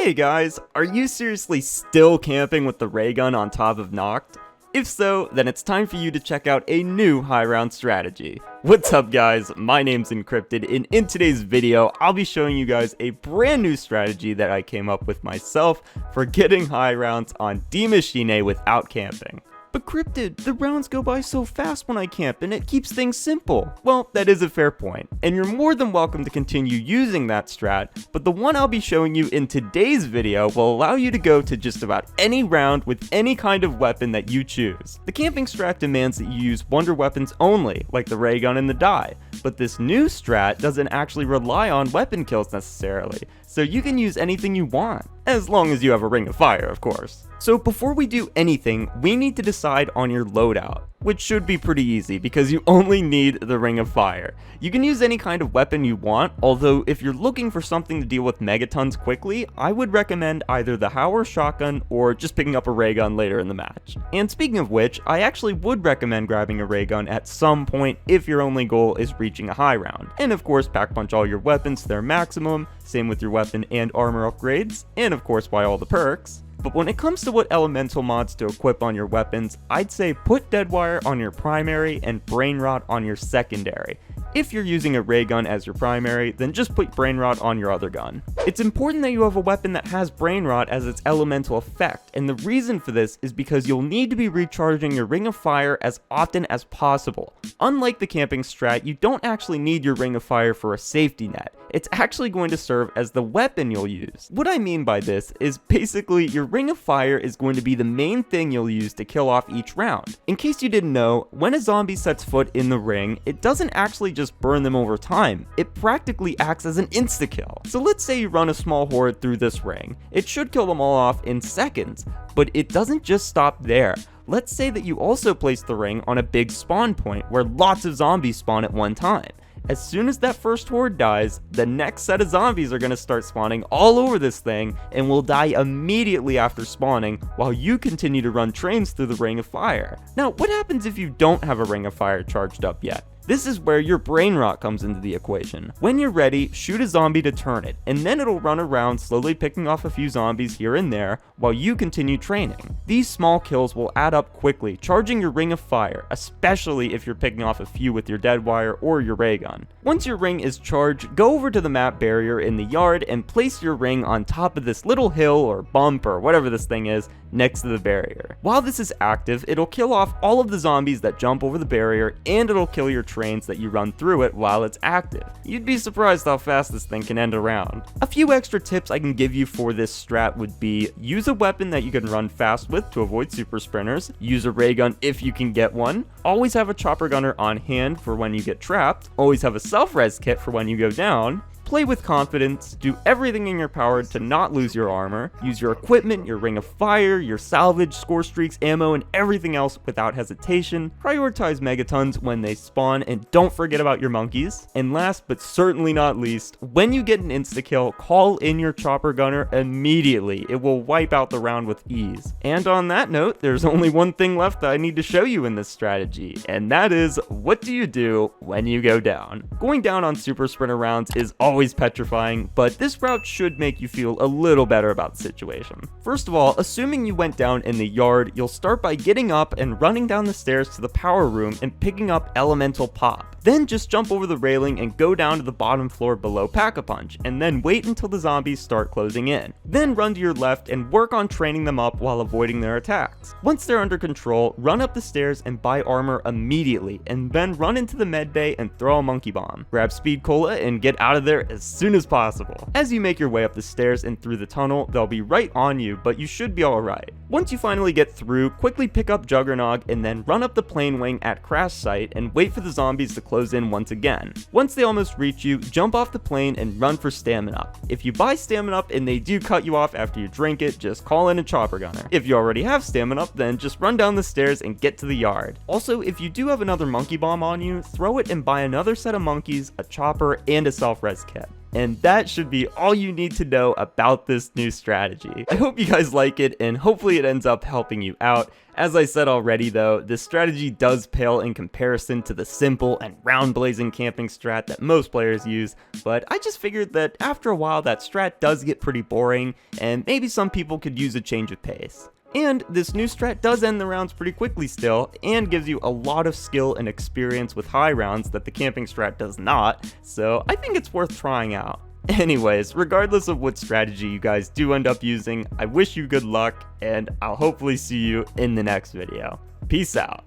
Hey guys, are you seriously still camping with the raygun on top of Noct? If so, then it's time for you to check out a new high round strategy. What's up guys, my name's NCryptid, and in today's video, I'll be showing you guys a brand new strategy that I came up with myself for getting high rounds on Die Maschine without camping. But Cryptid, the rounds go by so fast when I camp and it keeps things simple. Well, that is a fair point, and you're more than welcome to continue using that strat, but the one I'll be showing you in today's video will allow you to go to just about any round with any kind of weapon that you choose. The camping strat demands that you use wonder weapons only, like the raygun and the die, but this new strat doesn't actually rely on weapon kills necessarily, so you can use anything you want, as long as you have a ring of fire, of course. So before we do anything, we need to decide on your loadout, which should be pretty easy because you only need the ring of fire. You can use any kind of weapon you want, although if you're looking for something to deal with megatons quickly, I would recommend either the Hauer shotgun or just picking up a raygun later in the match. And speaking of which, I actually would recommend grabbing a raygun at some point if your only goal is reaching a high round. And of course, pack punch all your weapons to their maximum, same with your weapon and armor upgrades, and of course buy all the perks. But when it comes to what elemental mods to equip on your weapons, I'd say put Deadwire on your primary and Brain Rot on your secondary. If you're using a raygun as your primary, then just put Brain Rot on your other gun. It's important that you have a weapon that has Brain Rot as its elemental effect, and the reason for this is because you'll need to be recharging your Ring of Fire as often as possible. Unlike the camping strat, you don't actually need your Ring of Fire for a safety net. It's actually going to serve as the weapon you'll use. What I mean by this is basically your Ring of Fire is going to be the main thing you'll use to kill off each round. In case you didn't know, when a zombie sets foot in the ring, it doesn't actually just burn them over time, it practically acts as an insta-kill. So let's say you run a small horde through this ring. It should kill them all off in seconds, but it doesn't just stop there. Let's say that you also place the ring on a big spawn point where lots of zombies spawn at one time. As soon as that first horde dies, the next set of zombies are going to start spawning all over this thing and will die immediately after spawning while you continue to run trains through the Ring of Fire. Now, what happens if you don't have a Ring of Fire charged up yet? This is where your Brain Rot comes into the equation. When you're ready, shoot a zombie to turn it, and then it'll run around slowly picking off a few zombies here and there while you continue training. These small kills will add up quickly, charging your Ring of Fire, especially if you're picking off a few with your Deadwire or your raygun. Once your ring is charged, go over to the map barrier in the yard and place your ring on top of this little hill or bump or whatever this thing is next to the barrier. While this is active, it'll kill off all of the zombies that jump over the barrier, and it'll kill your trains that you run through it while it's active. You'd be surprised how fast this thing can end a round. A few extra tips I can give you for this strat would be use a weapon that you can run fast with to avoid super sprinters, use a raygun if you can get one, always have a chopper gunner on hand for when you get trapped, always have a self-res kit for when you go down, play with confidence, do everything in your power to not lose your armor, use your equipment, your Ring of Fire, your salvage, score streaks, ammo, and everything else without hesitation, prioritize megatons when they spawn, and don't forget about your monkeys. And last but certainly not least, when you get an insta-kill, call in your chopper gunner immediately. It will wipe out the round with ease. And on that note, there's only one thing left that I need to show you in this strategy, and that is, what do you do when you go down? Going down on super sprinter rounds is always petrifying, but this route should make you feel a little better about the situation. First of all, assuming you went down in the yard, you'll start by getting up and running down the stairs to the power room and picking up Elemental Pop. Then just jump over the railing and go down to the bottom floor below Pack-a-Punch, and then wait until the zombies start closing in. Then run to your left and work on training them up while avoiding their attacks. Once they're under control, run up the stairs and buy armor immediately, and then run into the med bay and throw a monkey bomb. Grab speed cola and get out of there as soon as possible. As you make your way up the stairs and through the tunnel, they'll be right on you, but you should be alright. Once you finally get through, quickly pick up Juggernog and then run up the plane wing at crash site and wait for the zombies to close in once again. Once they almost reach you, jump off the plane and run for Stamina Up. If you buy Stamina Up and they do cut you off after you drink it, just call in a chopper gunner. If you already have Stamina Up, then just run down the stairs and get to the yard. Also, if you do have another monkey bomb on you, throw it and buy another set of monkeys, a chopper, and a self-res kit. and that should be all you need to know about this new strategy. I hope you guys like it, and hopefully it ends up helping you out. As I said already though, this strategy does pale in comparison to the simple and round blazing camping strat that most players use, but I just figured that after a while that strat does get pretty boring, and maybe some people could use a change of pace. And this new strat does end the rounds pretty quickly still, and gives you a lot of skill and experience with high rounds that the camping strat does not, so I think it's worth trying out. Anyways, regardless of what strategy you guys do end up using, I wish you good luck, and I'll hopefully see you in the next video. Peace out.